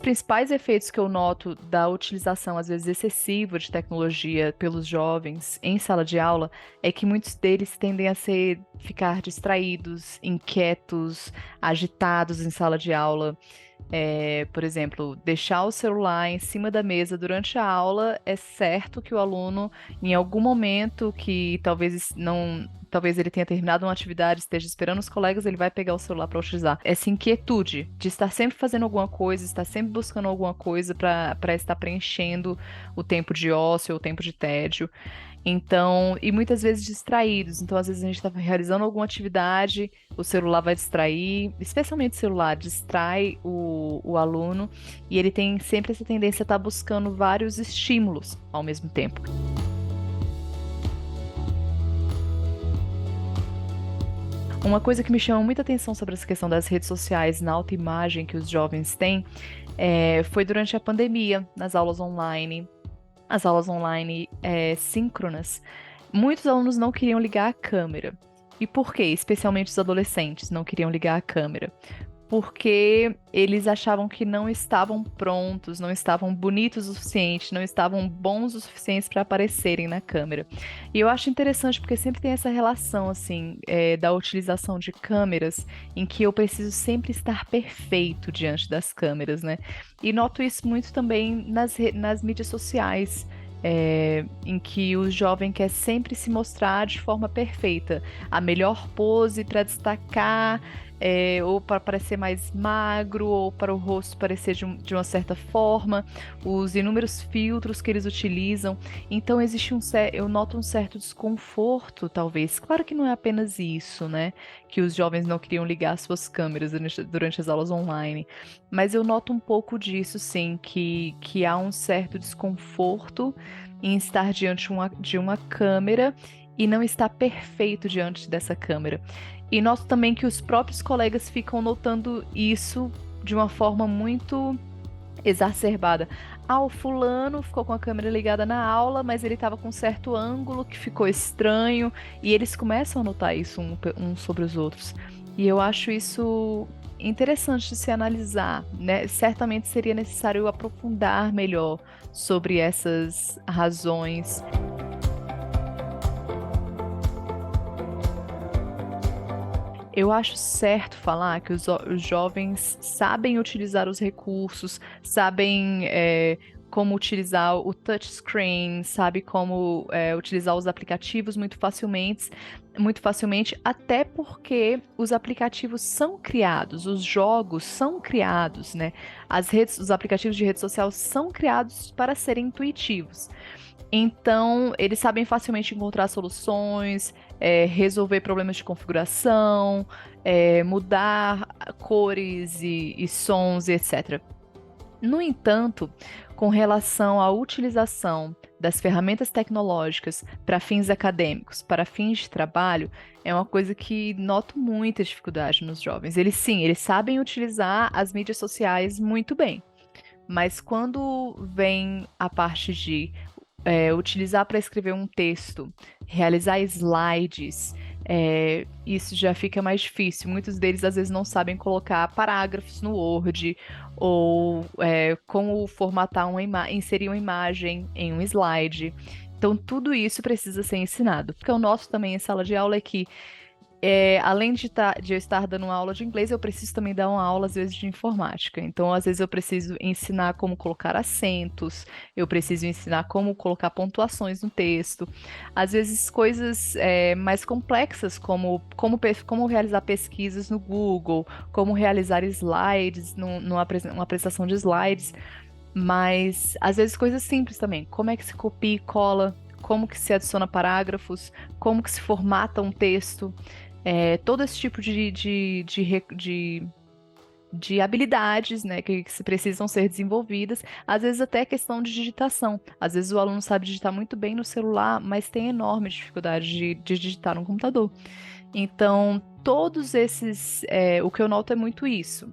principais efeitos que eu noto da utilização, às vezes excessiva, de tecnologia pelos jovens em sala de aula é que muitos deles tendem a ficar distraídos, inquietos, agitados em sala de aula. Por exemplo, deixar o celular em cima da mesa durante a aula, é certo que o aluno, em algum momento que talvez ele tenha terminado uma atividade, esteja esperando os colegas, ele vai pegar o celular para utilizar. Essa inquietude de estar sempre fazendo alguma coisa, estar sempre buscando alguma coisa para estar preenchendo o tempo de ócio ou o tempo de tédio. Então, e muitas vezes distraídos. Então, às vezes a gente está realizando alguma atividade, o celular vai distrair, especialmente o celular, distrai o aluno, e ele tem sempre essa tendência a estar buscando vários estímulos ao mesmo tempo. Uma coisa que me chama muita atenção sobre essa questão das redes sociais na autoimagem que os jovens têm foi durante a pandemia, nas aulas online. As aulas online síncronas, muitos alunos não queriam ligar a câmera. E por quê? Especialmente os adolescentes não queriam ligar a câmera. Porque eles achavam que não estavam prontos, não estavam bonitos o suficiente, não estavam bons o suficiente para aparecerem na câmera. E eu acho interessante porque sempre tem essa relação, assim, da utilização de câmeras, em que eu preciso sempre estar perfeito diante das câmeras, né? E noto isso muito também nas mídias sociais. Em que o jovem quer sempre se mostrar de forma perfeita, a melhor pose para destacar, ou para parecer mais magro, ou para o rosto parecer de uma certa forma, os inúmeros filtros que eles utilizam. Então eu noto um certo desconforto, talvez. Claro que não é apenas isso, né? Que os jovens não queriam ligar suas câmeras durante as aulas online, mas eu noto um pouco disso, sim, que há um certo desconforto em estar diante de uma câmera e não estar perfeito diante dessa câmera. E noto também que os próprios colegas ficam notando isso de uma forma muito exacerbada. O fulano ficou com a câmera ligada na aula, mas ele estava com um certo ângulo que ficou estranho, e eles começam a notar isso um sobre os outros. E eu acho isso interessante de se analisar, né? Certamente seria necessário aprofundar melhor sobre essas razões. Eu acho certo falar que os jovens sabem utilizar os recursos, sabem como utilizar o touchscreen, sabe como utilizar os aplicativos muito facilmente, até porque os aplicativos são criados, os jogos são criados, né? Os aplicativos de rede social são criados para serem intuitivos. Então, eles sabem facilmente encontrar soluções, resolver problemas de configuração, mudar cores e sons, etc. No entanto, com relação à utilização das ferramentas tecnológicas para fins acadêmicos, para fins de trabalho, é uma coisa que noto muita dificuldade nos jovens. Eles sabem utilizar as mídias sociais muito bem, mas quando vem a parte de utilizar para escrever um texto, realizar slides, isso já fica mais difícil. Muitos deles às vezes não sabem colocar parágrafos no Word, ou como formatar inserir uma imagem em um slide. Então tudo isso precisa ser ensinado. Porque o nosso também em sala de aula é que além de eu estar dando uma aula de inglês, eu preciso também dar uma aula, às vezes, de informática. Então, às vezes, eu preciso ensinar como colocar acentos, eu preciso ensinar como colocar pontuações no texto. Às vezes, coisas mais complexas, como realizar pesquisas no Google, como realizar slides, uma apresentação de slides. Mas, às vezes, coisas simples também. Como é que se copia e cola? Como que se adiciona parágrafos? Como que se formata um texto? Todo esse tipo de habilidades, né, que se precisam ser desenvolvidas, às vezes até questão de digitação. Às vezes o aluno sabe digitar muito bem no celular, mas tem enorme dificuldade de digitar no computador. Então, todos esses, o que eu noto é muito isso.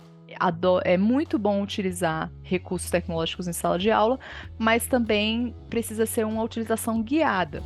É muito bom utilizar recursos tecnológicos em sala de aula, mas também precisa ser uma utilização guiada.